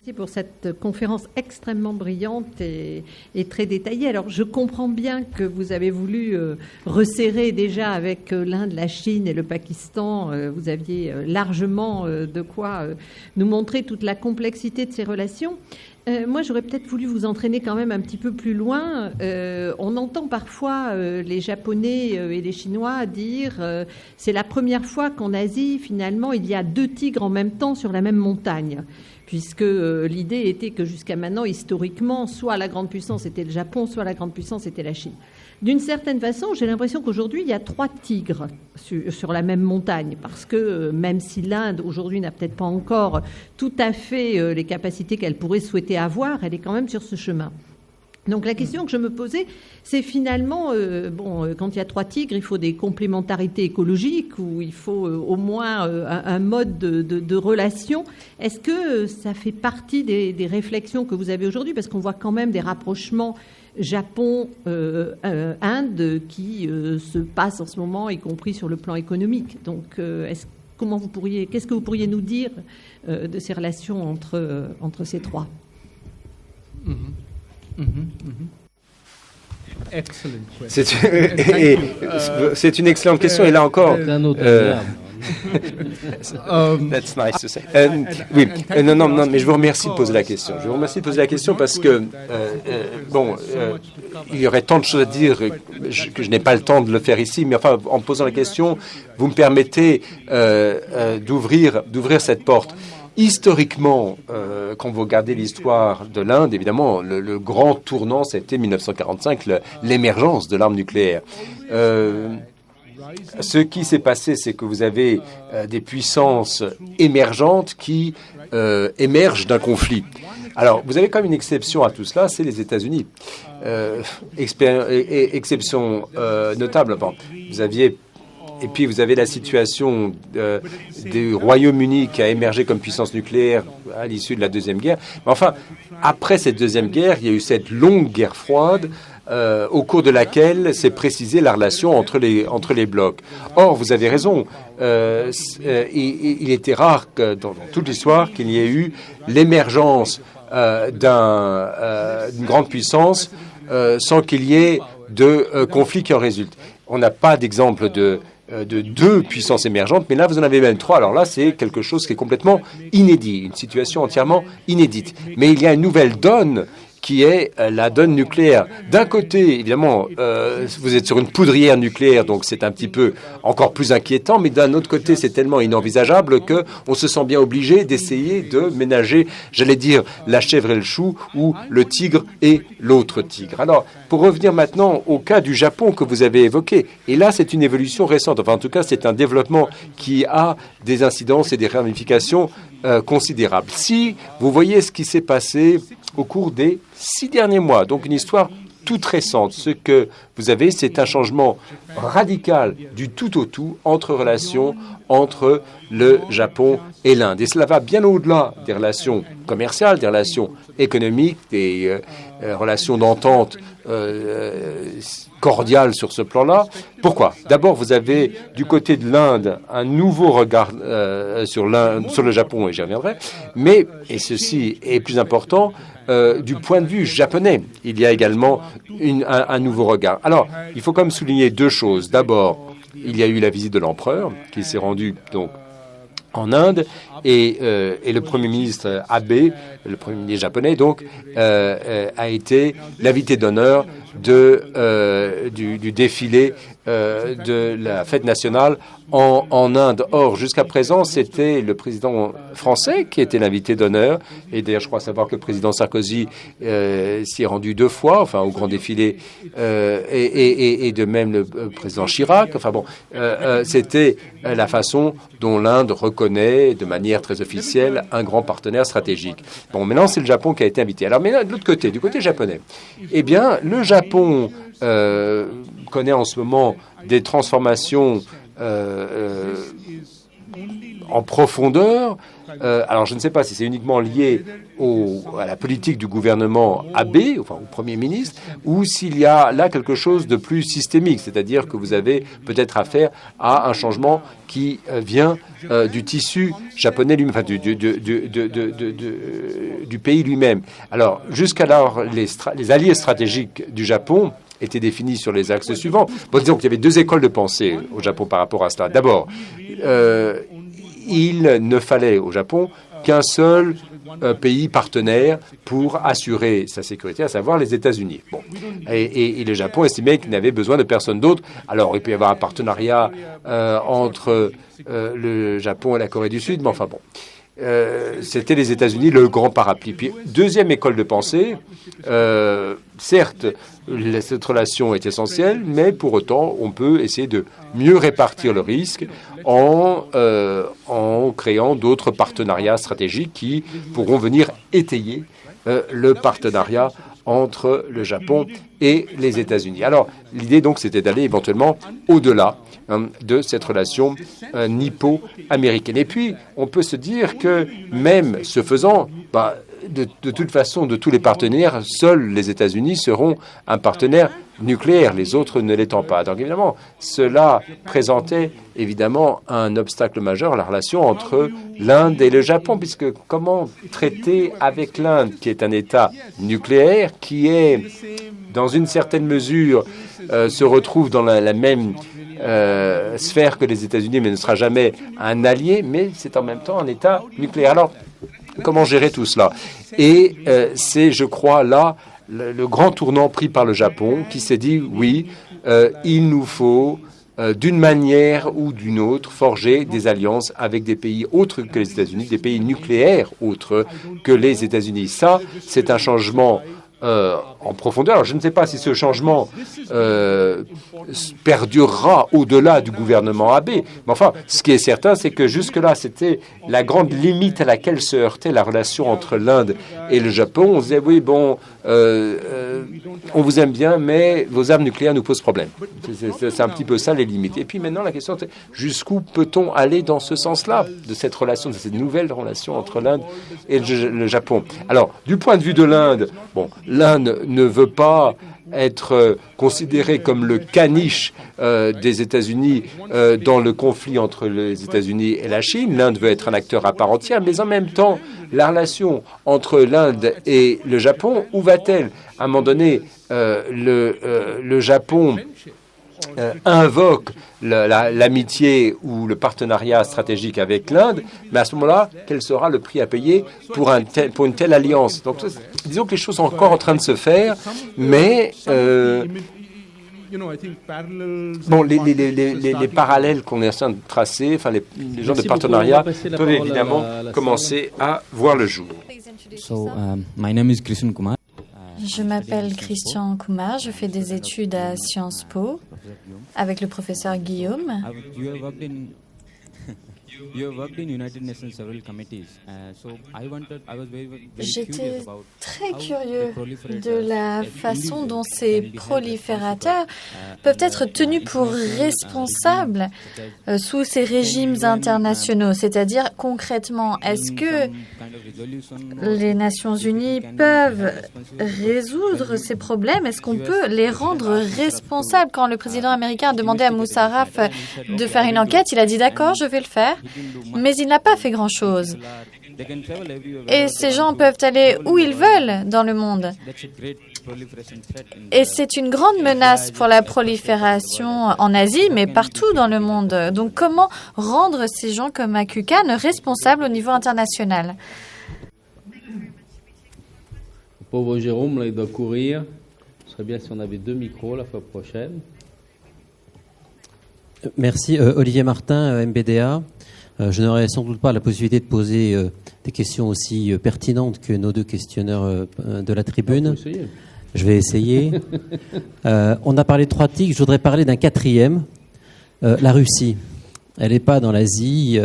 Merci pour cette conférence extrêmement brillante et très détaillée. Alors, je comprends bien que vous avez voulu resserrer déjà avec l'Inde, la Chine et le Pakistan. Vous aviez largement de quoi nous montrer toute la complexité de ces relations. Moi, j'aurais peut-être voulu vous entraîner quand même un petit peu plus loin. On entend parfois les Japonais et les Chinois dire c'est la première fois qu'en Asie, finalement, il y a 2 tigres en même temps sur la même montagne. Puisque l'idée était que jusqu'à maintenant, historiquement, soit la grande puissance était le Japon, soit la grande puissance était la Chine. D'une certaine façon, j'ai l'impression qu'aujourd'hui, il y a 3 tigres sur la même montagne, parce que même si l'Inde, aujourd'hui, n'a peut-être pas encore tout à fait les capacités qu'elle pourrait souhaiter avoir, elle est quand même sur ce chemin. Donc la question que je me posais, c'est finalement, quand il y a 3 tigres, il faut des complémentarités écologiques ou il faut au moins un mode de relation. Est-ce que ça fait partie des réflexions que vous avez aujourd'hui? Parce qu'on voit quand même des rapprochements Japon-Inde qui se passent en ce moment, y compris sur le plan économique. Donc qu'est-ce que vous pourriez nous dire de ces relations entre ces 3? C'est une excellente question. Et là encore, That's nice to say. oui, non, mais je vous remercie de poser la question. Je vous remercie de poser la question parce que, il y aurait tant de choses à dire que je n'ai pas le temps de le faire ici, mais enfin, en posant la question, vous me permettez d'ouvrir cette porte. Historiquement, quand vous regardez l'histoire de l'Inde, évidemment, le grand tournant, c'était 1945, l'émergence de l'arme nucléaire. Ce qui s'est passé, c'est que vous avez des puissances émergentes qui émergent d'un conflit. Alors, vous avez quand même une exception à tout cela, c'est les États-Unis. Exception notable. Bon, et puis vous avez la situation du Royaume-Uni qui a émergé comme puissance nucléaire à l'issue de la Deuxième Guerre. Mais enfin, après cette Deuxième Guerre, il y a eu cette longue guerre froide au cours de laquelle s'est précisée la relation entre les blocs. Or, vous avez raison, il était rare que, dans toute l'histoire qu'il y ait eu l'émergence d'une grande puissance sans qu'il y ait de conflit qui en résulte. On n'a pas d'exemple de 2 puissances émergentes, mais là, vous en avez même 3. Alors là, c'est quelque chose qui est complètement inédit, une situation entièrement inédite. Mais il y a une nouvelle donne qui est la donne nucléaire. D'un côté, évidemment, vous êtes sur une poudrière nucléaire, donc c'est un petit peu encore plus inquiétant, mais d'un autre côté, c'est tellement inenvisageable qu'on se sent bien obligé d'essayer de ménager, j'allais dire, la chèvre et le chou, ou le tigre et l'autre tigre. Alors, pour revenir maintenant au cas du Japon que vous avez évoqué, et là, c'est une évolution récente, enfin, en tout cas, c'est un développement qui a des incidences et des ramifications considérables. Si vous voyez ce qui s'est passé au cours des 6 derniers mois, donc une histoire toute récente, ce que vous avez, c'est un changement radical du tout au tout relations entre le Japon et l'Inde. Et cela va bien au-delà des relations commerciales, des relations économiques, des relations d'entente cordiales sur ce plan-là. Pourquoi? D'abord, vous avez du côté de l'Inde un nouveau regard sur le Japon, et j'y reviendrai, mais, et ceci est plus important, du point de vue japonais, il y a également un nouveau regard. Alors, il faut quand même souligner 2 choses. D'abord, il y a eu la visite de l'empereur qui s'est rendu donc en Inde et le Premier ministre Abe, le Premier ministre japonais, donc, a été l'invité d'honneur du défilé de la fête nationale en Inde. Or, jusqu'à présent, c'était le président français qui était l'invité d'honneur. Et d'ailleurs, je crois savoir que le président Sarkozy s'y est rendu 2 fois, enfin, au grand défilé, et de même le président Chirac. Enfin bon, c'était la façon dont l'Inde reconnaît de manière très officielle un grand partenaire stratégique. Bon, maintenant, c'est le Japon qui a été invité. Alors, maintenant, de l'autre côté, du côté japonais, eh bien, le Japon connaît en ce moment des transformations en profondeur alors je ne sais pas si c'est uniquement lié à la politique du gouvernement Abe, enfin au Premier ministre, ou s'il y a là quelque chose de plus systémique, c'est-à-dire que vous avez peut-être affaire à un changement qui vient du tissu japonais lui-même, enfin du pays lui-même. Alors, jusqu'alors, les alliés stratégiques du Japon étaient définis sur les axes suivants. Bon, disons qu'il y avait deux écoles de pensée au Japon par rapport à cela. D'abord, il ne fallait au Japon qu'un seul pays partenaire pour assurer sa sécurité, à savoir les États-Unis. Bon. Et le Japon estimait qu'il n'avait besoin de personne d'autre. Alors, il peut y avoir un partenariat entre le Japon et la Corée du Sud, mais enfin bon. C'était les États-Unis, le grand parapluie. Puis, deuxième école de pensée, certes, cette relation est essentielle, mais pour autant, on peut essayer de mieux répartir le risque en créant d'autres partenariats stratégiques qui pourront venir étayer le partenariat entre le Japon et les États-Unis. Alors, l'idée, donc, c'était d'aller éventuellement au-delà de cette relation nippo-américaine. Et puis, on peut se dire que même ce faisant, de toute façon, de tous les partenaires, seuls les États-Unis seront un partenaire nucléaire, les autres ne l'étant pas. Donc, évidemment, cela présentait évidemment un obstacle majeur à la relation entre l'Inde et le Japon, puisque comment traiter avec l'Inde, qui est un État nucléaire, qui est, dans une certaine mesure, se retrouve dans la même sphère que les États-Unis, mais ne sera jamais un allié, mais c'est en même temps un État nucléaire. Alors, comment gérer tout cela? Et c'est, je crois, là, le grand tournant pris par le Japon, qui s'est dit, oui, il nous faut, d'une manière ou d'une autre, forger des alliances avec des pays autres que les États-Unis, des pays nucléaires autres que les États-Unis. Ça, c'est un changement en profondeur. Alors, je ne sais pas si ce changement perdurera au-delà du gouvernement Abe. Mais enfin, ce qui est certain, c'est que jusque-là, c'était la grande limite à laquelle se heurtait la relation entre l'Inde et le Japon. On disait, oui, bon, on vous aime bien, mais vos armes nucléaires nous posent problème. C'est un petit peu ça, les limites. Et puis maintenant, la question, c'est jusqu'où peut-on aller dans ce sens-là, de cette relation, de cette nouvelle relation entre l'Inde et le Japon? Alors, du point de vue de l'Inde, bon, l'Inde ne veut pas être considérée comme le caniche des États-Unis dans le conflit entre les États-Unis et la Chine. L'Inde veut être un acteur à part entière, mais en même temps, la relation entre l'Inde et le Japon, où va-t-elle? À un moment donné, le Japon invoque l'amitié ou le partenariat stratégique avec l'Inde, mais à ce moment-là, quel sera le prix à payer pour une telle alliance? Donc, disons que les choses sont encore en train de se faire, mais bon, les parallèles qu'on est en train de tracer, enfin les genres de partenariats peuvent évidemment commencer à voir le jour. My name is Krishan Kumar. Je m'appelle Christian Kumar, je fais des études à Sciences Po avec le professeur Guillaume. J'étais très curieux de la façon dont ces proliférateurs peuvent être tenus pour responsables sous ces régimes internationaux. C'est-à-dire, concrètement, est-ce que les Nations Unies peuvent résoudre ces problèmes? Est-ce qu'on peut les rendre responsables? Quand le président américain a demandé à Musharraf de faire une enquête, il a dit « D'accord, je vais le faire ». Mais il n'a pas fait grand-chose. Et ces gens peuvent aller où ils veulent dans le monde. Et c'est une grande menace pour la prolifération en Asie, mais partout dans le monde. Donc comment rendre ces gens comme Akukan responsables au niveau international? Le pauvre Jérôme, là, il doit courir. Ce serait bien si on avait 2 micros la fois prochaine. Merci. Olivier Martin, MBDA. Je n'aurai sans doute pas la possibilité de poser des questions aussi pertinentes que nos deux questionneurs de la tribune. Je vais essayer. On a parlé de 3 tics, je voudrais parler d'un 4e, la Russie. Elle n'est pas dans l'Asie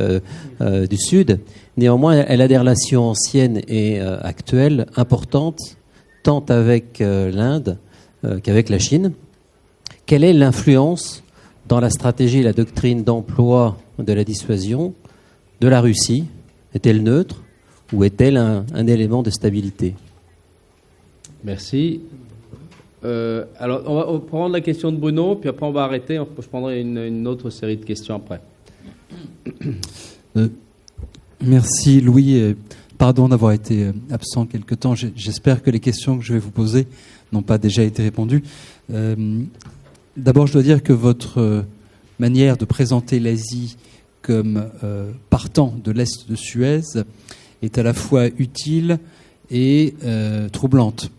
du Sud. Néanmoins, elle a des relations anciennes et actuelles importantes, tant avec l'Inde qu'avec la Chine. Quelle est l'influence dans la stratégie et la doctrine d'emploi de la dissuasion de la Russie Est-elle neutre ou est-elle un élément de stabilité? Merci. Alors, on va prendre la question de Bruno, puis après on va arrêter. Je prendrai une autre série de questions après. Merci Louis. Pardon d'avoir été absent quelque temps. J'espère que les questions que je vais vous poser n'ont pas déjà été répondues. D'abord, je dois dire que votre manière de présenter l'Asie comme partant de l'Est de Suez est à la fois utile et troublante.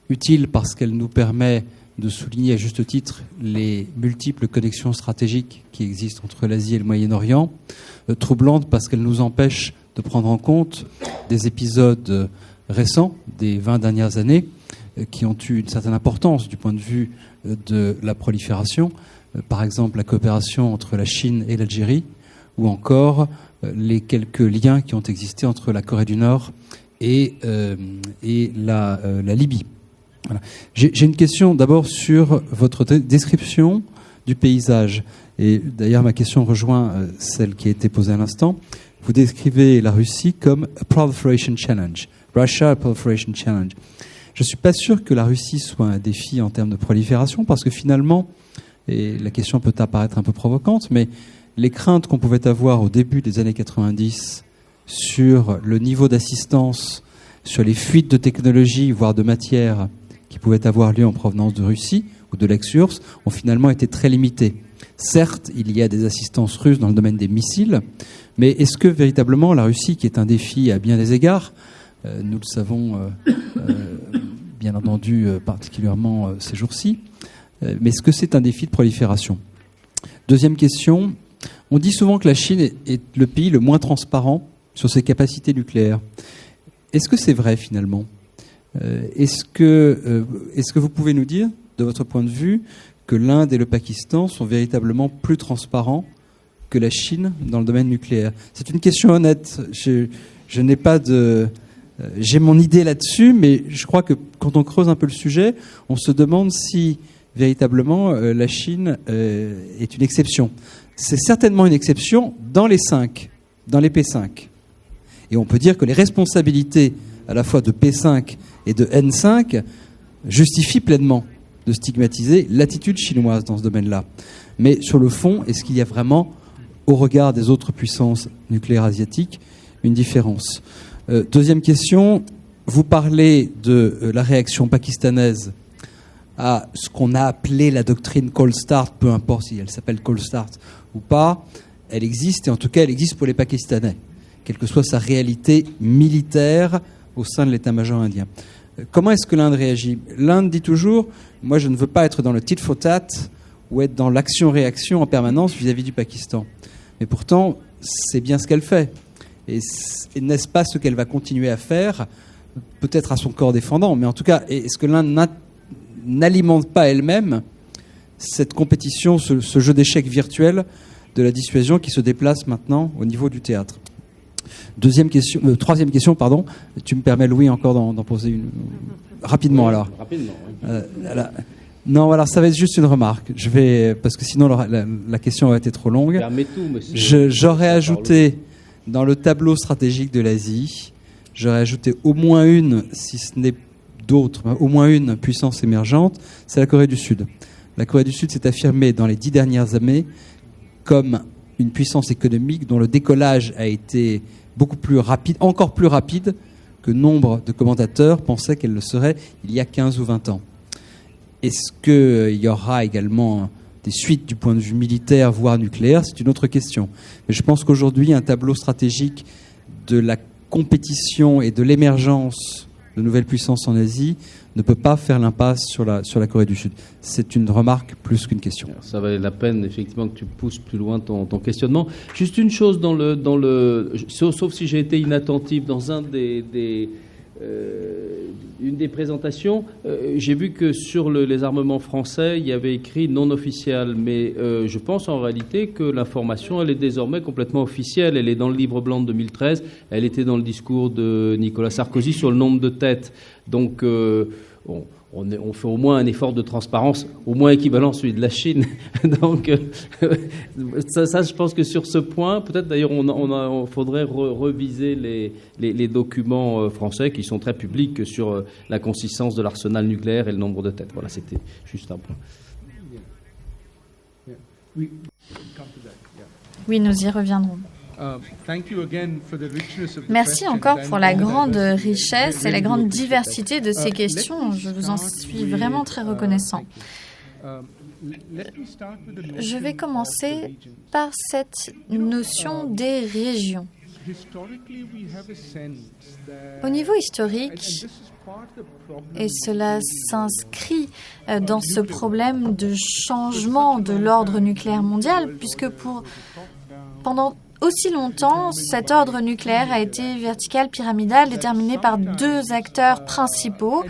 Utile parce qu'elle nous permet de souligner à juste titre les multiples connexions stratégiques qui existent entre l'Asie et le Moyen-Orient. Troublante parce qu'elle nous empêche de prendre en compte des épisodes récents des 20 dernières années qui ont eu une certaine importance du point de vue de la prolifération. Par exemple, la coopération entre la Chine et l'Algérie, ou encore les quelques liens qui ont existé entre la Corée du Nord et la Libye. Voilà. J'ai une question d'abord sur votre description du paysage. Et d'ailleurs, ma question rejoint celle qui a été posée à l'instant. Vous décrivez la Russie comme a proliferation challenge. Russia, a proliferation challenge. Je ne suis pas sûr que la Russie soit un défi en termes de prolifération, parce que finalement, et la question peut apparaître un peu provocante, mais les craintes qu'on pouvait avoir au début des années 90 sur le niveau d'assistance, sur les fuites de technologie, voire de matières qui pouvaient avoir lieu en provenance de Russie ou de l'ex-URSS, ont finalement été très limitées. Certes, il y a des assistances russes dans le domaine des missiles, mais est-ce que véritablement la Russie, qui est un défi à bien des égards, nous le savons bien entendu particulièrement ces jours-ci, mais est-ce que c'est un défi de prolifération? Deuxième question, on dit souvent que la Chine est le pays le moins transparent sur ses capacités nucléaires. Est-ce que c'est vrai finalement? Est-ce que vous pouvez nous dire, de votre point de vue, que l'Inde et le Pakistan sont véritablement plus transparents que la Chine dans le domaine nucléaire? C'est une question honnête. Je n'ai pas de... J'ai mon idée là-dessus, mais je crois que quand on creuse un peu le sujet, on se demande si véritablement la Chine est une exception. C'est certainement une exception dans les P5. Et on peut dire que les responsabilités à la fois de P5 et de N5 justifient pleinement de stigmatiser l'attitude chinoise dans ce domaine-là. Mais sur le fond, est-ce qu'il y a vraiment, au regard des autres puissances nucléaires asiatiques, une différence? Deuxième question, vous parlez de la réaction pakistanaise à ce qu'on a appelé la doctrine Cold Start, peu importe si elle s'appelle Cold Start ou pas, elle existe, et en tout cas elle existe pour les Pakistanais, quelle que soit sa réalité militaire au sein de l'état-major indien. Comment est-ce que l'Inde réagit? L'Inde dit toujours, moi je ne veux pas être dans le tit for tat ou être dans l'action-réaction en permanence vis-à-vis du Pakistan. Mais pourtant, c'est bien ce qu'elle fait. Et n'est-ce pas ce qu'elle va continuer à faire, peut-être à son corps défendant, mais en tout cas, est-ce que l'Inde n'alimente pas elle-même cette compétition, ce jeu d'échecs virtuel de la dissuasion qui se déplace maintenant au niveau du théâtre? Troisième question, pardon. Tu me permets, Louis, encore d'en poser une rapidement alors. Rapidement. Oui. Non, alors ça va être juste une remarque. Parce que sinon la question aurait été trop longue. Permets tout, monsieur. J'aurais ajouté dans le tableau stratégique de l'Asie, j'aurais ajouté au moins une, si ce n'est d'autres, au moins une puissance émergente, c'est la Corée du Sud. La Corée du Sud s'est affirmée dans les 10 dernières années comme une puissance économique dont le décollage a été beaucoup plus rapide, encore plus rapide que nombre de commentateurs pensaient qu'elle le serait il y a 15 ou 20 ans. Est-ce qu'il y aura également des suites du point de vue militaire, voire nucléaire? C'est une autre question. Mais je pense qu'aujourd'hui, un tableau stratégique de la compétition et de l'émergence de nouvelles puissances en Asie ne peut pas faire l'impasse sur la Corée du Sud. C'est une remarque plus qu'une question. Alors, ça valait la peine, effectivement, que tu pousses plus loin ton questionnement. Juste une chose, sauf si j'ai été inattentif, dans une des présentations, j'ai vu que sur les armements français, il y avait écrit non officiel, mais je pense en réalité que l'information, elle est désormais complètement officielle. Elle est dans le livre blanc de 2013, elle était dans le discours de Nicolas Sarkozy sur le nombre de têtes. Donc, on fait au moins un effort de transparence, au moins équivalent à celui de la Chine. Donc, ça, je pense que sur ce point, peut-être d'ailleurs, on faudrait reviser les documents français qui sont très publics sur la consistance de l'arsenal nucléaire et le nombre de têtes. Voilà, c'était juste un point. Oui, nous y reviendrons. Merci encore pour la grande richesse et la grande diversité de ces questions. Je vous en suis vraiment très reconnaissant. Je vais commencer par cette notion des régions. Au niveau historique, et cela s'inscrit dans ce problème de changement de l'ordre nucléaire mondial, puisque pendant aussi longtemps, cet ordre nucléaire a été vertical, pyramidal, déterminé par deux acteurs principaux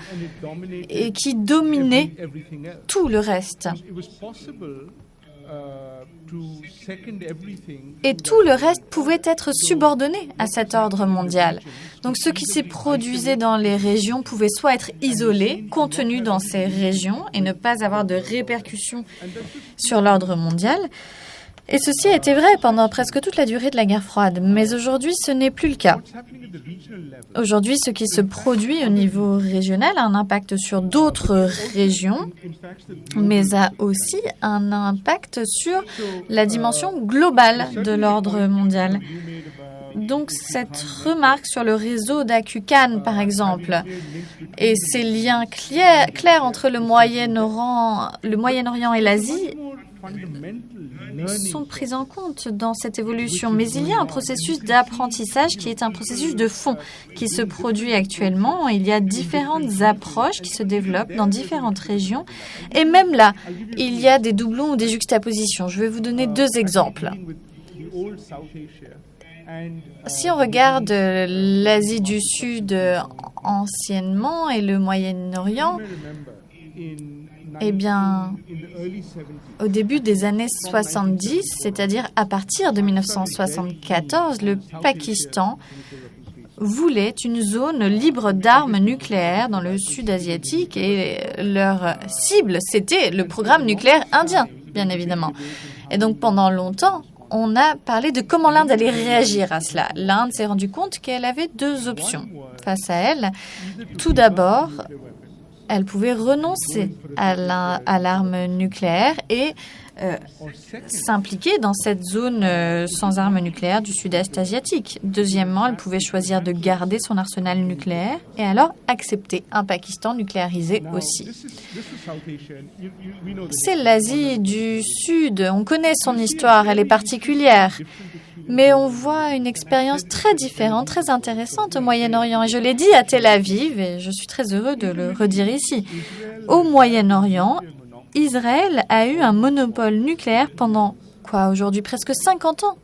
et qui dominaient tout le reste. Et tout le reste pouvait être subordonné à cet ordre mondial. Donc ce qui s'est produisait dans les régions pouvait soit être isolé, contenu dans ces régions et ne pas avoir de répercussions sur l'ordre mondial. Et ceci a été vrai pendant presque toute la durée de la guerre froide. Mais aujourd'hui, ce n'est plus le cas. Aujourd'hui, ce qui se produit au niveau régional a un impact sur d'autres régions, mais a aussi un impact sur la dimension globale de l'ordre mondial. Donc, cette remarque sur le réseau d'Akukan, par exemple, et ces liens clairs entre le Moyen-Orient et l'Asie sont prises en compte dans cette évolution. Mais il y a un processus d'apprentissage qui est un processus de fond qui se produit actuellement. Il y a différentes approches qui se développent dans différentes régions. Et même là, il y a des doublons ou des juxtapositions. Je vais vous donner deux exemples. Si on regarde l'Asie du Sud anciennement et le Moyen-Orient, eh bien, au début des années 70, c'est-à-dire à partir de 1974, le Pakistan voulait une zone libre d'armes nucléaires dans le sud asiatique et leur cible, c'était le programme nucléaire indien, bien évidemment. Et donc, pendant longtemps, on a parlé de comment l'Inde allait réagir à cela. L'Inde s'est rendue compte qu'elle avait deux options face à elle. Tout d'abord, elle pouvait renoncer à l'arme nucléaire et s'impliquer dans cette zone sans armes nucléaires du sud-est asiatique. Deuxièmement, elle pouvait choisir de garder son arsenal nucléaire et alors accepter un Pakistan nucléarisé aussi. C'est l'Asie du Sud. On connaît son histoire, elle est particulière. Mais on voit une expérience très différente, très intéressante au Moyen-Orient. Et je l'ai dit à Tel Aviv, et je suis très heureux de le redire ici. Au Moyen-Orient, Israël a eu un monopole nucléaire pendant, aujourd'hui presque 50 ans.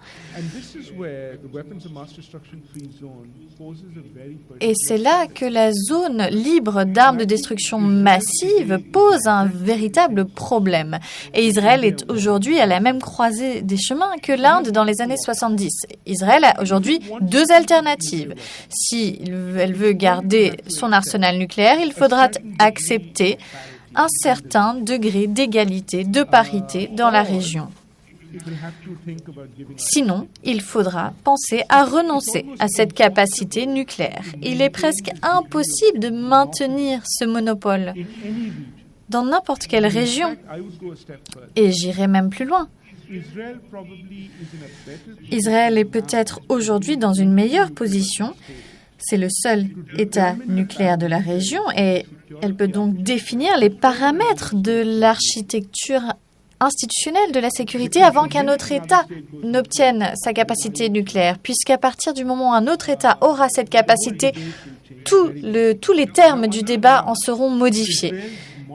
Et c'est là que la zone libre d'armes de destruction massive pose un véritable problème. Et Israël est aujourd'hui à la même croisée des chemins que l'Inde dans les années 70. Israël a aujourd'hui deux alternatives. Si elle veut garder son arsenal nucléaire, il faudra accepter un certain degré d'égalité, de parité dans la région. Sinon, il faudra penser à renoncer à cette capacité nucléaire. Il est presque impossible de maintenir ce monopole dans n'importe quelle région. Et j'irai même plus loin. Israël est peut-être aujourd'hui dans une meilleure position. C'est le seul État nucléaire de la région et elle peut donc définir les paramètres de l'architecture institutionnelle de la sécurité avant qu'un autre État n'obtienne sa capacité nucléaire, puisqu'à partir du moment où un autre État aura cette capacité, tous les termes du débat en seront modifiés.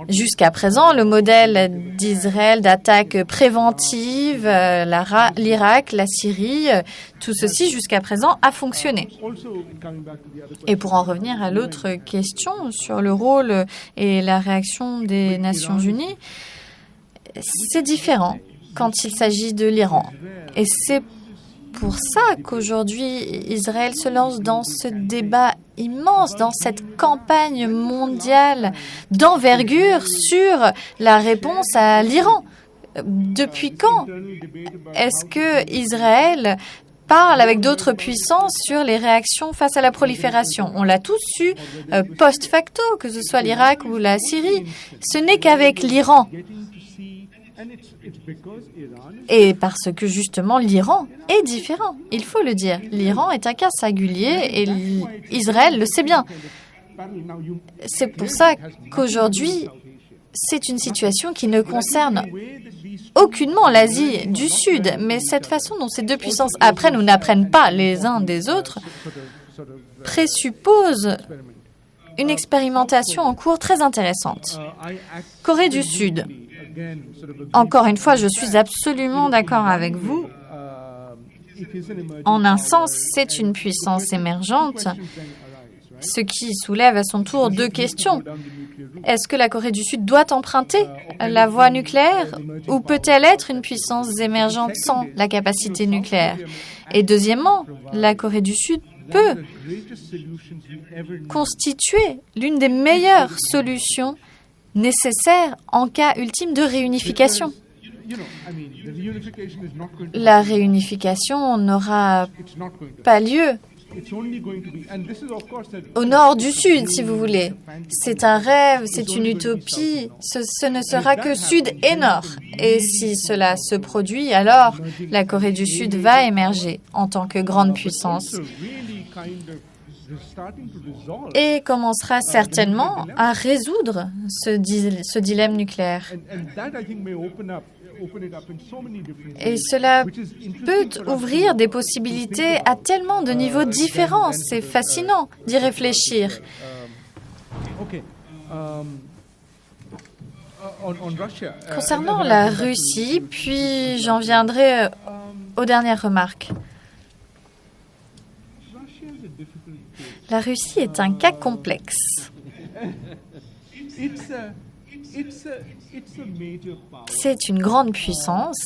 Jusqu'à présent, le modèle d'Israël d'attaque préventive, l'Irak, la Syrie, tout ceci jusqu'à présent a fonctionné. Et pour en revenir à l'autre question sur le rôle et la réaction des Nations Unies, c'est différent quand il s'agit de l'Iran. Et c'est pour ça qu'aujourd'hui, Israël se lance dans ce débat immense dans cette campagne mondiale d'envergure sur la réponse à l'Iran. Depuis quand est-ce que Israël parle avec d'autres puissances sur les réactions face à la prolifération? On l'a tous su post-facto, que ce soit l'Irak ou la Syrie. Ce n'est qu'avec l'Iran. Et parce que justement l'Iran est différent, il faut le dire. L'Iran est un cas singulier et Israël le sait bien. C'est pour ça qu'aujourd'hui, c'est une situation qui ne concerne aucunement l'Asie du Sud. Mais cette façon dont ces deux puissances apprennent ou n'apprennent pas les uns des autres présuppose une expérimentation en cours très intéressante. Corée du Sud. Encore une fois, je suis absolument d'accord avec vous. En un sens, c'est une puissance émergente, ce qui soulève à son tour deux questions. Est-ce que la Corée du Sud doit emprunter la voie nucléaire ou peut-elle être une puissance émergente sans la capacité nucléaire? Et deuxièmement, la Corée du Sud peut constituer l'une des meilleures solutions nécessaire en cas ultime de réunification. La réunification n'aura pas lieu au nord du Sud, si vous voulez. C'est un rêve, c'est une utopie. Ce ne sera que Sud et Nord. Et si cela se produit, alors la Corée du Sud va émerger en tant que grande puissance et commencera certainement à résoudre ce dilemme nucléaire. Et cela peut ouvrir des possibilités à tellement de niveaux différents. C'est fascinant d'y réfléchir. Concernant la Russie, puis j'en viendrai aux dernières remarques. La Russie est un cas complexe. C'est une grande puissance,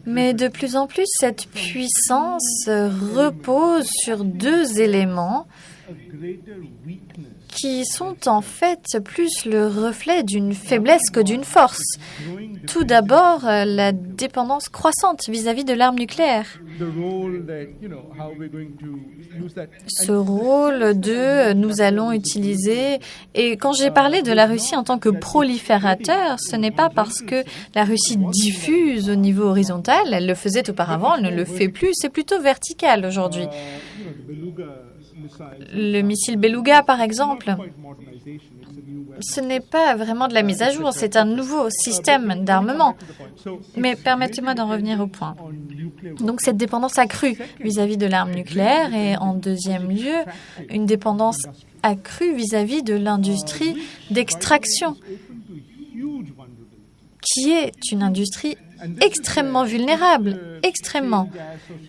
mais de plus en plus, cette puissance repose sur deux éléments qui sont en fait plus le reflet d'une faiblesse que d'une force. Tout d'abord, la dépendance croissante vis-à-vis de l'arme nucléaire. Ce rôle de nous allons utiliser... Et quand j'ai parlé de la Russie en tant que proliférateur, ce n'est pas parce que la Russie diffuse au niveau horizontal, elle le faisait auparavant, elle ne le fait plus, c'est plutôt vertical aujourd'hui. Le missile Beluga, par exemple, ce n'est pas vraiment de la mise à jour, c'est un nouveau système d'armement. Mais permettez-moi d'en revenir au point. Donc cette dépendance accrue vis-à-vis de l'arme nucléaire et en deuxième lieu, une dépendance accrue vis-à-vis de l'industrie d'extraction, qui est une industrie extrêmement vulnérable, extrêmement.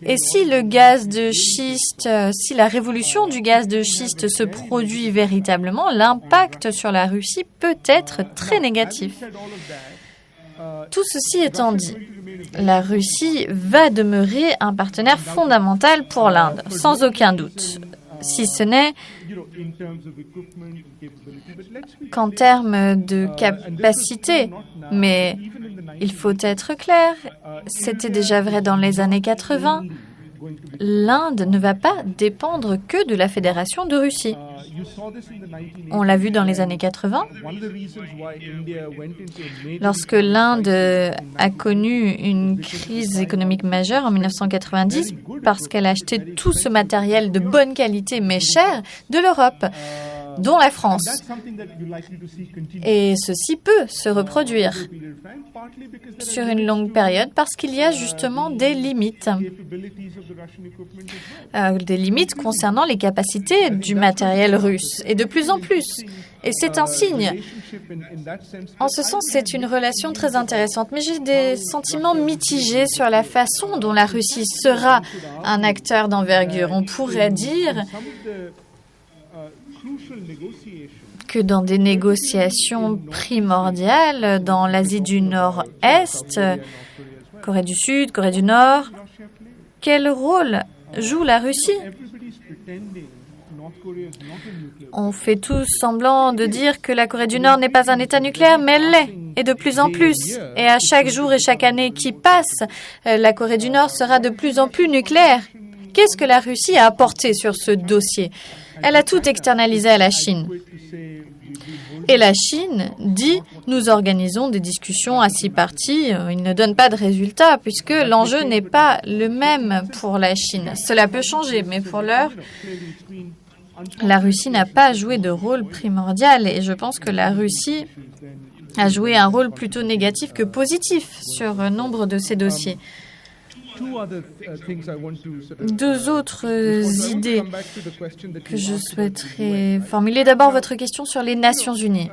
Et si le gaz de schiste, si la révolution du gaz de schiste se produit véritablement, l'impact sur la Russie peut être très négatif. Tout ceci étant dit, la Russie va demeurer un partenaire fondamental pour l'Inde, sans aucun doute, si ce n'est qu'en termes de capacité. Mais il faut être clair, c'était déjà vrai dans les années 80. L'Inde ne va pas dépendre que de la Fédération de Russie. On l'a vu dans les années 80. Lorsque l'Inde a connu une crise économique majeure en 1990 parce qu'elle a acheté tout ce matériel de bonne qualité mais cher de l'Europe, dont la France. Et ceci peut se reproduire sur une longue période parce qu'il y a justement des limites. Des limites concernant les capacités du matériel russe, et de plus en plus. Et c'est un signe. En ce sens, c'est une relation très intéressante. Mais j'ai des sentiments mitigés sur la façon dont la Russie sera un acteur d'envergure. On pourrait dire que dans des négociations primordiales dans l'Asie du Nord-Est, Corée du Sud, Corée du Nord. Quel rôle joue la Russie? On fait tous semblant de dire que la Corée du Nord n'est pas un État nucléaire, mais elle l'est, et de plus en plus. Et à chaque jour et chaque année qui passe, la Corée du Nord sera de plus en plus nucléaire. Qu'est-ce que la Russie a apporté sur ce dossier? Elle a tout externalisé à la Chine. Et la Chine dit « Nous organisons des discussions à 6 parties. » Il ne donne pas de résultats puisque l'enjeu n'est pas le même pour la Chine. Cela peut changer, mais pour l'heure, la Russie n'a pas joué de rôle primordial et je pense que la Russie a joué un rôle plutôt négatif que positif sur nombre de ces dossiers. Deux autres idées que je souhaiterais formuler. D'abord, votre question sur les Nations Unies.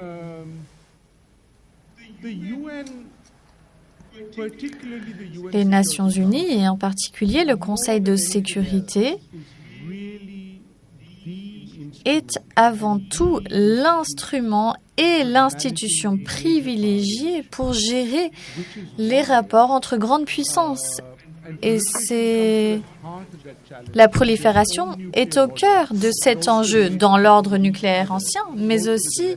Les Nations Unies, et en particulier le Conseil de sécurité, est avant tout l'instrument et l'institution privilégiée pour gérer les rapports entre grandes puissances. Et la prolifération est au cœur de cet enjeu dans l'ordre nucléaire ancien, mais aussi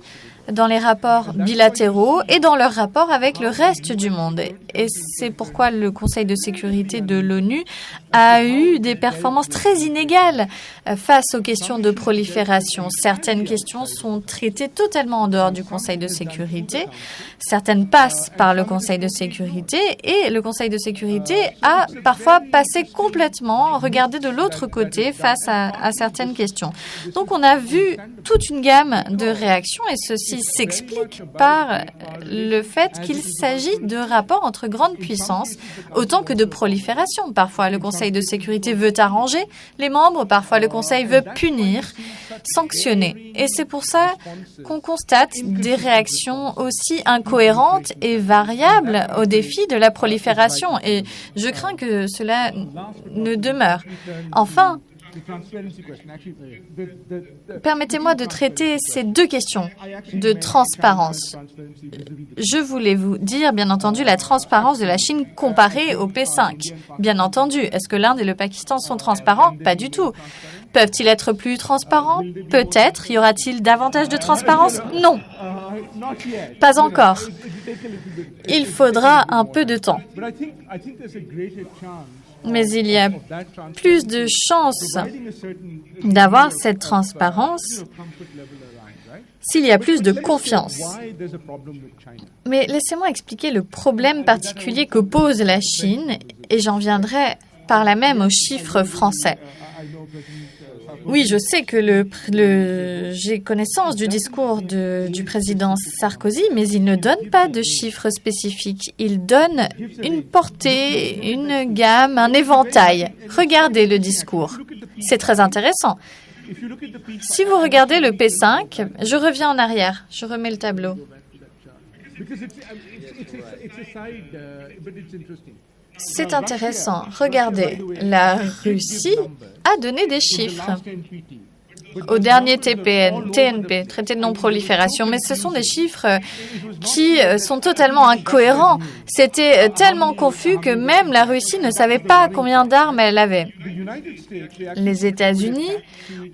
dans les rapports bilatéraux et dans leurs rapports avec le reste du monde. Et c'est pourquoi le Conseil de sécurité de l'ONU a eu des performances très inégales face aux questions de prolifération. Certaines questions sont traitées totalement en dehors du Conseil de sécurité, certaines passent par le Conseil de sécurité et le Conseil de sécurité a parfois passé complètement, regardé de l'autre côté face à certaines questions. Donc on a vu toute une gamme de réactions et ceci s'explique par le fait qu'il s'agit de rapports entre grandes puissances autant que de prolifération. Parfois, le Conseil de sécurité veut arranger les membres, parfois le Conseil veut punir, sanctionner. Et c'est pour ça qu'on constate des réactions aussi incohérentes et variables au défi de la prolifération. Et je crains que cela ne demeure. Enfin, permettez-moi de traiter ces deux questions de transparence. Je voulais vous dire, bien entendu, la transparence de la Chine comparée au P5. Bien entendu, est-ce que l'Inde et le Pakistan sont transparents? Pas du tout. Peuvent-ils être plus transparents? Peut-être. Y aura-t-il davantage de transparence? Non. Pas encore. Il faudra un peu de temps. Mais il y a plus de chances d'avoir cette transparence s'il y a plus de confiance. Mais laissez-moi expliquer le problème particulier que pose la Chine et j'en viendrai par là même aux chiffres français. Oui, je sais que j'ai connaissance du discours du président Sarkozy, mais il ne donne pas de chiffres spécifiques. Il donne une portée, une gamme, un éventail. Regardez le discours. C'est très intéressant. Si vous regardez le P5, je reviens en arrière. Je remets le tableau. C'est intéressant. Regardez, la Russie a donné des chiffres au dernier TNP, traité de non-prolifération, mais ce sont des chiffres qui sont totalement incohérents. C'était tellement confus que même la Russie ne savait pas combien d'armes elle avait. Les États-Unis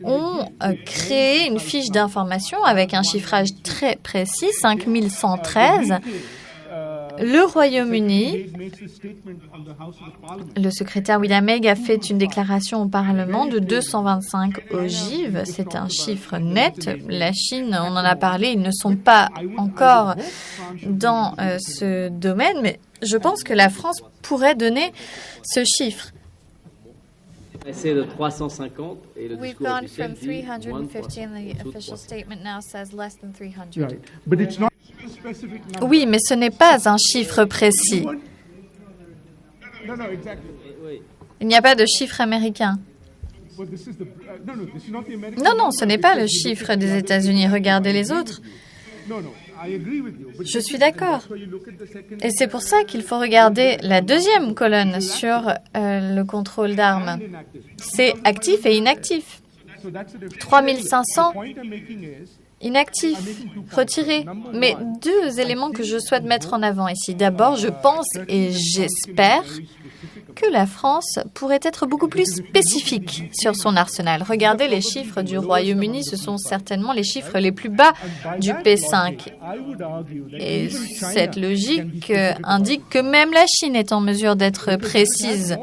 ont créé une fiche d'information avec un chiffrage très précis, 5113. Le Royaume-Uni, le secrétaire William Hague a fait une déclaration au Parlement de 225 ogives. C'est un chiffre net. La Chine, on en a parlé, ils ne sont pas encore dans ce domaine, mais je pense que la France pourrait donner ce chiffre. C'est de 350 et le We've discours gone officiel from dit 350 and the official statement now says less than 300. Oui, mais ce n'est pas un chiffre précis. Il n'y a pas de chiffre américain. Non, ce n'est pas le chiffre des États-Unis. Regardez les autres. Je suis d'accord. Et c'est pour ça qu'il faut regarder la deuxième colonne sur le contrôle d'armes. C'est actif et inactif. 3500 inactif, retiré. Mais deux éléments que je souhaite mettre en avant ici. D'abord, je pense et j'espère que la France pourrait être beaucoup plus spécifique sur son arsenal. Regardez les chiffres du Royaume-Uni, ce sont certainement les chiffres les plus bas du P5. Et cette logique indique que même la Chine est en mesure d'être précise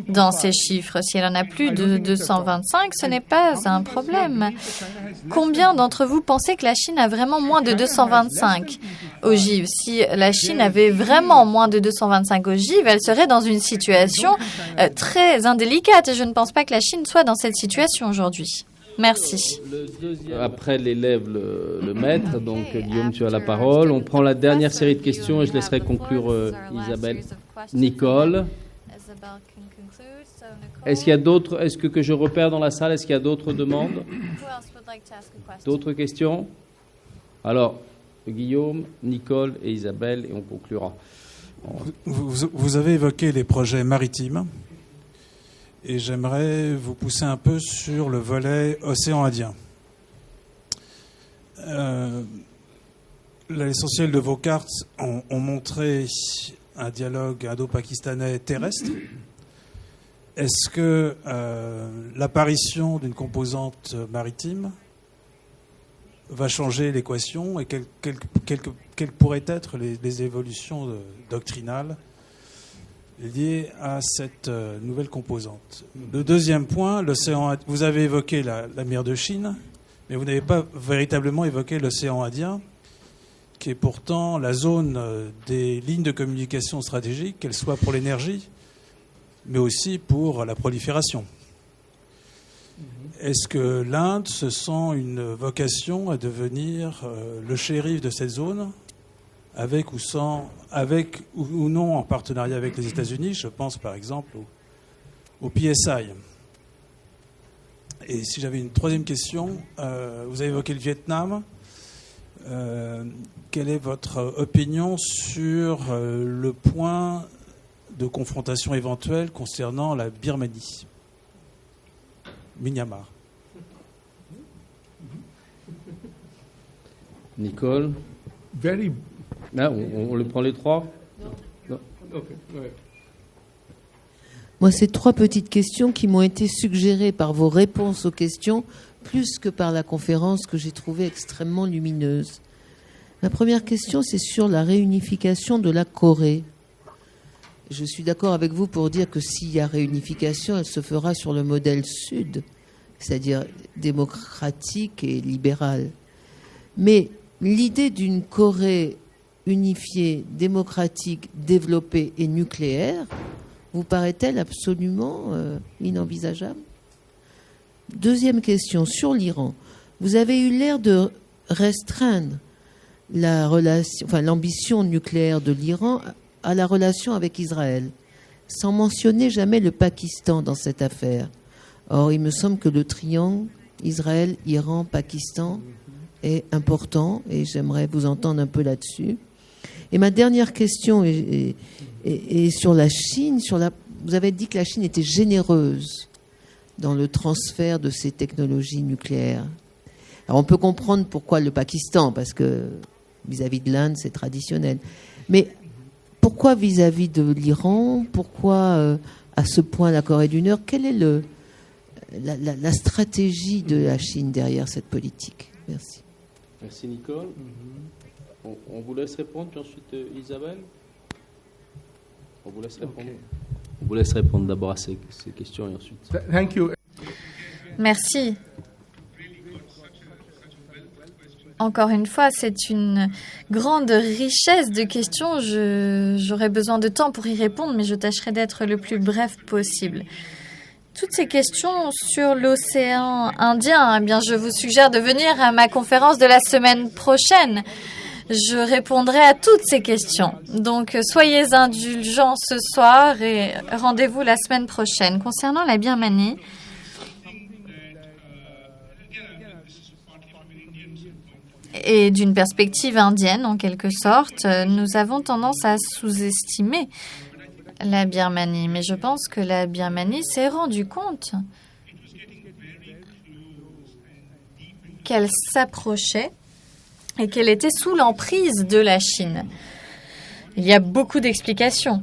dans ses chiffres. Si elle en a plus de 225, ce n'est pas un problème. Combien d'entre vous pensez que la Chine a vraiment moins de 225 ogives? Si la Chine avait vraiment moins de 225 ogives, elle serait dans une situation très indélicate et je ne pense pas que la Chine soit dans cette situation aujourd'hui. Merci. Après l'élève, le maître, donc Guillaume, tu as la parole. On prend la dernière série de questions et je laisserai conclure Isabelle. Nicole. Est-ce qu'il y a d'autres, est-ce que je repère dans la salle, est-ce qu'il y a d'autres demandes? D'autres questions? Alors, Guillaume, Nicole et Isabelle, et on conclura. Vous avez évoqué les projets maritimes et j'aimerais vous pousser un peu sur le volet océan Indien. L'essentiel de vos cartes ont montré un dialogue indo-pakistanais terrestre. Est-ce que l'apparition d'une composante maritime va changer l'équation et quelles pourraient être les évolutions doctrinales liées à cette nouvelle composante? Le deuxième point, l'océan. Vous avez évoqué la mer de Chine, mais vous n'avez pas véritablement évoqué l'océan Indien, qui est pourtant la zone des lignes de communication stratégiques, qu'elles soient pour l'énergie, mais aussi pour la prolifération. Est-ce que l'Inde se sent une vocation à devenir le shérif de cette zone, avec ou non en partenariat avec les États-Unis? Je pense par exemple au PSI. Et si j'avais une troisième question, vous avez évoqué le Vietnam. Quelle est votre opinion sur le point de confrontation éventuelle concernant la Birmanie, Myanmar? Nicole. On le prend les trois? Non. Okay. Ouais. Moi, c'est trois petites questions qui m'ont été suggérées par vos réponses aux questions, plus que par la conférence que j'ai trouvée extrêmement lumineuse. Ma première question, c'est sur la réunification de la Corée. Je suis d'accord avec vous pour dire que s'il y a réunification, elle se fera sur le modèle sud, c'est-à-dire démocratique et libéral. Mais l'idée d'une Corée unifiée, démocratique, développée et nucléaire vous paraît-elle absolument inenvisageable? Deuxième question, sur l'Iran. Vous avez eu l'air de restreindre l'ambition nucléaire de l'Iran à la relation avec Israël, sans mentionner jamais le Pakistan dans cette affaire. Or, il me semble que le triangle Israël, Iran, Pakistan est important et j'aimerais vous entendre un peu là-dessus. Et ma dernière question est sur la Chine. Vous avez dit que la Chine était généreuse dans le transfert de ses technologies nucléaires. Alors on peut comprendre pourquoi le Pakistan, parce que vis-à-vis de l'Inde, c'est traditionnel. Mais pourquoi vis-à-vis de l'Iran? Pourquoi à ce point la Corée du Nord? Quelle est la stratégie de la Chine derrière cette politique? Merci. Merci Nicole. On vous laisse répondre, puis ensuite Isabelle. On vous laisse répondre. Okay. On vous laisse répondre d'abord à ces questions et ensuite. Thank you. Merci. Encore une fois, c'est une grande richesse de questions. J'aurai besoin de temps pour y répondre, mais je tâcherai d'être le plus bref possible. Toutes ces questions sur l'océan Indien, eh bien, je vous suggère de venir à ma conférence de la semaine prochaine. Je répondrai à toutes ces questions. Donc, soyez indulgents ce soir et rendez-vous la semaine prochaine. Concernant la Birmanie, et d'une perspective indienne, en quelque sorte, nous avons tendance à sous-estimer la Birmanie. Mais je pense que la Birmanie s'est rendue compte qu'elle s'approchait et qu'elle était sous l'emprise de la Chine. Il y a beaucoup d'explications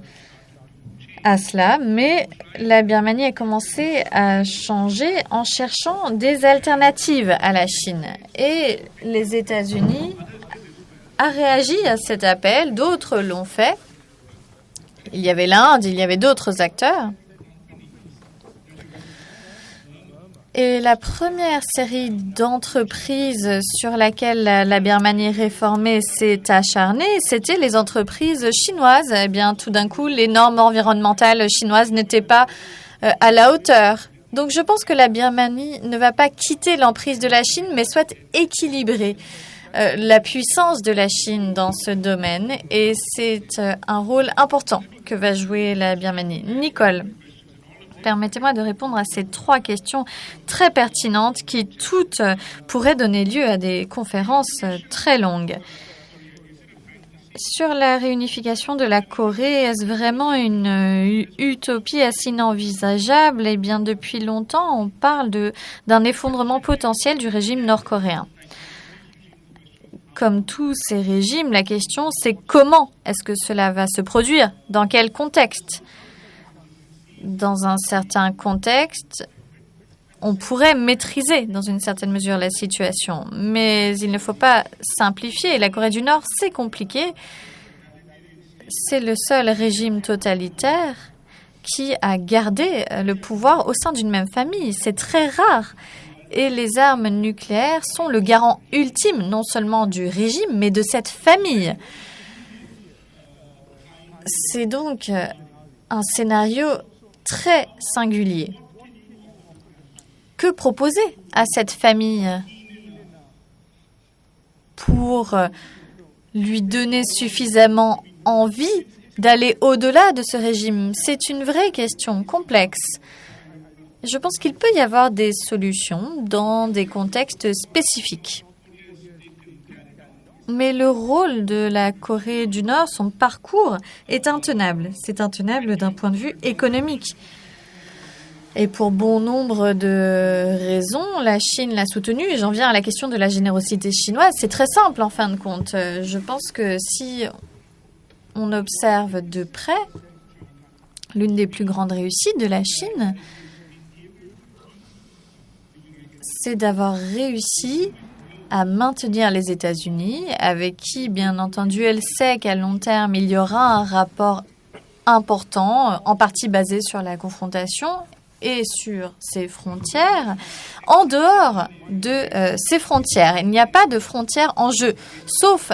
à cela, mais la Birmanie a commencé à changer en cherchant des alternatives à la Chine. Et les États-Unis ont réagi à cet appel, d'autres l'ont fait. Il y avait l'Inde, il y avait d'autres acteurs. Et la première série d'entreprises sur laquelle la Birmanie réformée s'est acharnée, c'était les entreprises chinoises. Eh bien, tout d'un coup, les normes environnementales chinoises n'étaient pas à la hauteur. Donc, je pense que la Birmanie ne va pas quitter l'emprise de la Chine, mais souhaite équilibrer la puissance de la Chine dans ce domaine. Et c'est un rôle important que va jouer la Birmanie. Nicole, permettez-moi de répondre à ces 3 questions très pertinentes qui toutes pourraient donner lieu à des conférences très longues. Sur la réunification de la Corée, est-ce vraiment une utopie assez inenvisageable? Eh bien, depuis longtemps, on parle d'un effondrement potentiel du régime nord-coréen. Comme tous ces régimes, la question c'est comment est-ce que cela va se produire? Dans quel contexte? Dans un certain contexte, on pourrait maîtriser dans une certaine mesure la situation. Mais il ne faut pas simplifier. La Corée du Nord, c'est compliqué. C'est le seul régime totalitaire qui a gardé le pouvoir au sein d'une même famille. C'est très rare. Et les armes nucléaires sont le garant ultime, non seulement du régime, mais de cette famille. C'est donc un scénario très singulier. Que proposer à cette famille pour lui donner suffisamment envie d'aller au-delà de ce régime? C'est une vraie question complexe. Je pense qu'il peut y avoir des solutions dans des contextes spécifiques. Mais le rôle de la Corée du Nord, son parcours, est intenable. C'est intenable d'un point de vue économique. Et pour bon nombre de raisons, la Chine l'a soutenu. Et j'en viens à la question de la générosité chinoise. C'est très simple en fin de compte. Je pense que si on observe de près, l'une des plus grandes réussites de la Chine, c'est d'avoir réussi à maintenir les États-Unis, avec qui, bien entendu, elle sait qu'à long terme, il y aura un rapport important, en partie basé sur la confrontation et sur ses frontières. En dehors de ces frontières, il n'y a pas de frontières en jeu, sauf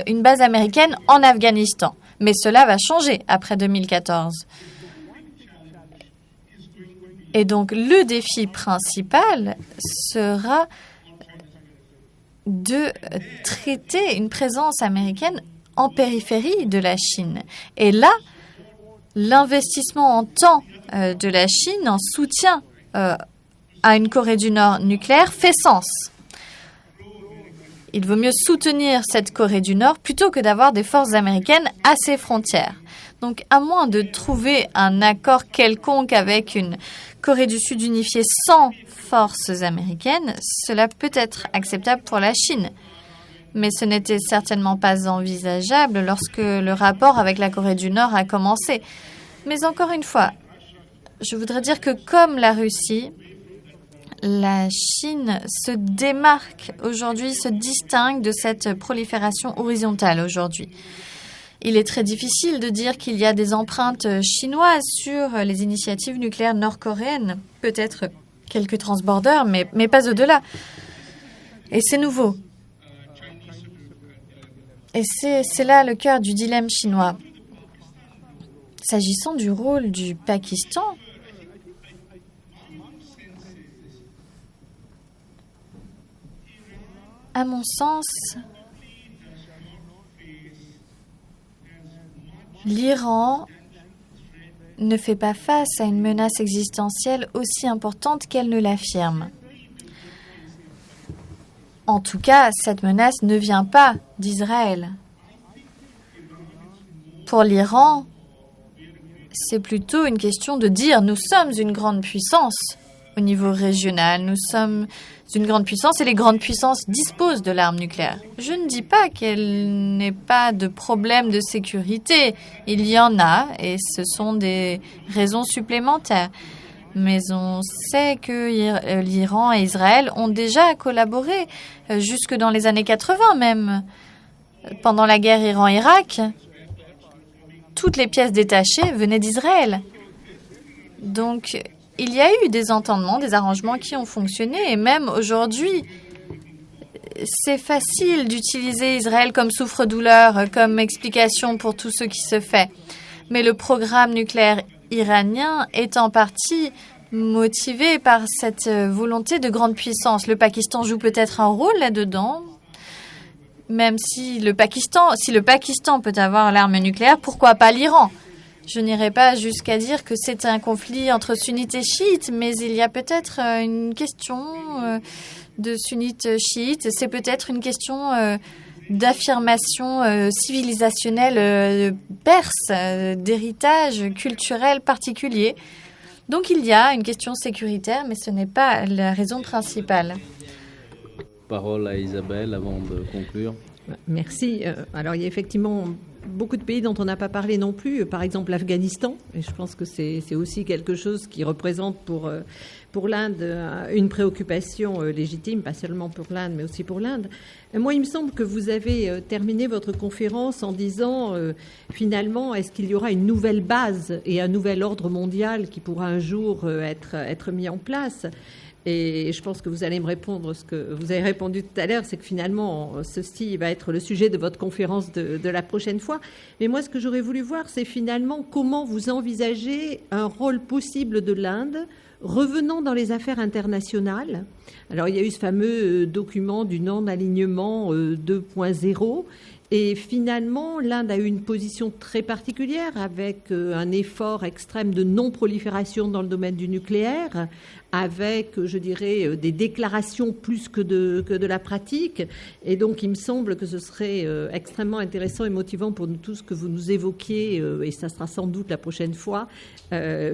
une base américaine en Afghanistan. Mais cela va changer après 2014. Et donc, le défi principal sera de traiter une présence américaine en périphérie de la Chine. Et là, l'investissement en temps de la Chine en soutien à une Corée du Nord nucléaire fait sens. Il vaut mieux soutenir cette Corée du Nord plutôt que d'avoir des forces américaines à ses frontières. Donc, à moins de trouver un accord quelconque avec une Corée du Sud unifiée sans forces américaines, cela peut être acceptable pour la Chine. Mais ce n'était certainement pas envisageable lorsque le rapport avec la Corée du Nord a commencé. Mais encore une fois, je voudrais dire que comme la Russie, la Chine se démarque aujourd'hui, se distingue de cette prolifération horizontale aujourd'hui. Il est très difficile de dire qu'il y a des empreintes chinoises sur les initiatives nucléaires nord-coréennes. Peut-être quelques transborders, mais pas au-delà. Et c'est nouveau. Et c'est là le cœur du dilemme chinois. S'agissant du rôle du Pakistan, à mon sens, l'Iran ne fait pas face à une menace existentielle aussi importante qu'elle ne l'affirme. En tout cas, cette menace ne vient pas d'Israël. Pour l'Iran, c'est plutôt une question de dire « nous sommes une grande puissance au niveau régional. Nous sommes une grande puissance et les grandes puissances disposent de l'arme nucléaire. Je ne dis pas qu'il n'y ait pas de problème de sécurité. Il y en a et ce sont des raisons supplémentaires. Mais on sait que l'Iran et Israël ont déjà collaboré jusque dans les années 80 même. Pendant la guerre Iran-Irak, toutes les pièces détachées venaient d'Israël. Donc, il y a eu des entendements, des arrangements qui ont fonctionné. Et même aujourd'hui, c'est facile d'utiliser Israël comme souffre-douleur, comme explication pour tout ce qui se fait. Mais le programme nucléaire iranien est en partie motivé par cette volonté de grande puissance. Le Pakistan joue peut-être un rôle là-dedans. Même si le Pakistan peut avoir l'arme nucléaire, pourquoi pas l'Iran? Je n'irai pas jusqu'à dire que c'est un conflit entre sunnites et chiites, mais il y a peut-être une question de sunnites chiites. C'est peut-être une question d'affirmation civilisationnelle perse, d'héritage culturel particulier. Donc il y a une question sécuritaire, mais ce n'est pas la raison principale. Parole à Isabelle avant de conclure. Merci. Alors, il y a effectivement beaucoup de pays dont on n'a pas parlé non plus. Par exemple, l'Afghanistan. Et je pense que c'est aussi quelque chose qui représente pour l'Inde une préoccupation légitime, pas seulement pour l'Inde, mais aussi pour l'Inde. Moi, il me semble que vous avez terminé votre conférence en disant, finalement, est-ce qu'il y aura une nouvelle base et un nouvel ordre mondial qui pourra un jour être mis en place ? Et je pense que vous allez me répondre ce que vous avez répondu tout à l'heure, c'est que finalement, ceci va être le sujet de votre conférence de la prochaine fois. Mais moi, ce que j'aurais voulu voir, c'est finalement comment vous envisagez un rôle possible de l'Inde revenant dans les affaires internationales. Alors, il y a eu ce fameux document du non-alignement 2.0. Et finalement, l'Inde a eu une position très particulière avec un effort extrême de non-prolifération dans le domaine du nucléaire, avec, je dirais, des déclarations plus que de la pratique. Et donc, il me semble que ce serait extrêmement intéressant et motivant pour nous tous que vous nous évoquiez, et ça sera sans doute la prochaine fois,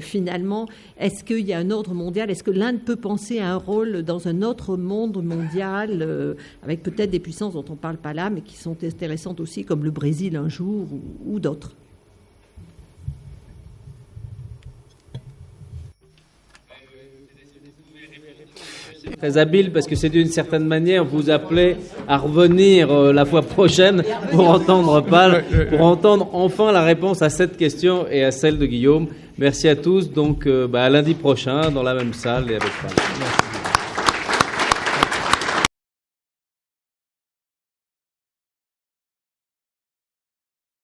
finalement, est-ce qu'il y a un ordre mondial? Est-ce que l'Inde peut penser à un rôle dans un autre monde mondial, avec peut-être des puissances dont on ne parle pas là, mais qui sont intéressantes aussi, comme le Brésil un jour ou d'autres? Très habile, parce que c'est d'une certaine manière vous appelez à revenir la fois prochaine pour entendre enfin la réponse à cette question et à celle de Guillaume. Merci à tous. Donc à lundi prochain dans la même salle et avec Paul. Merci.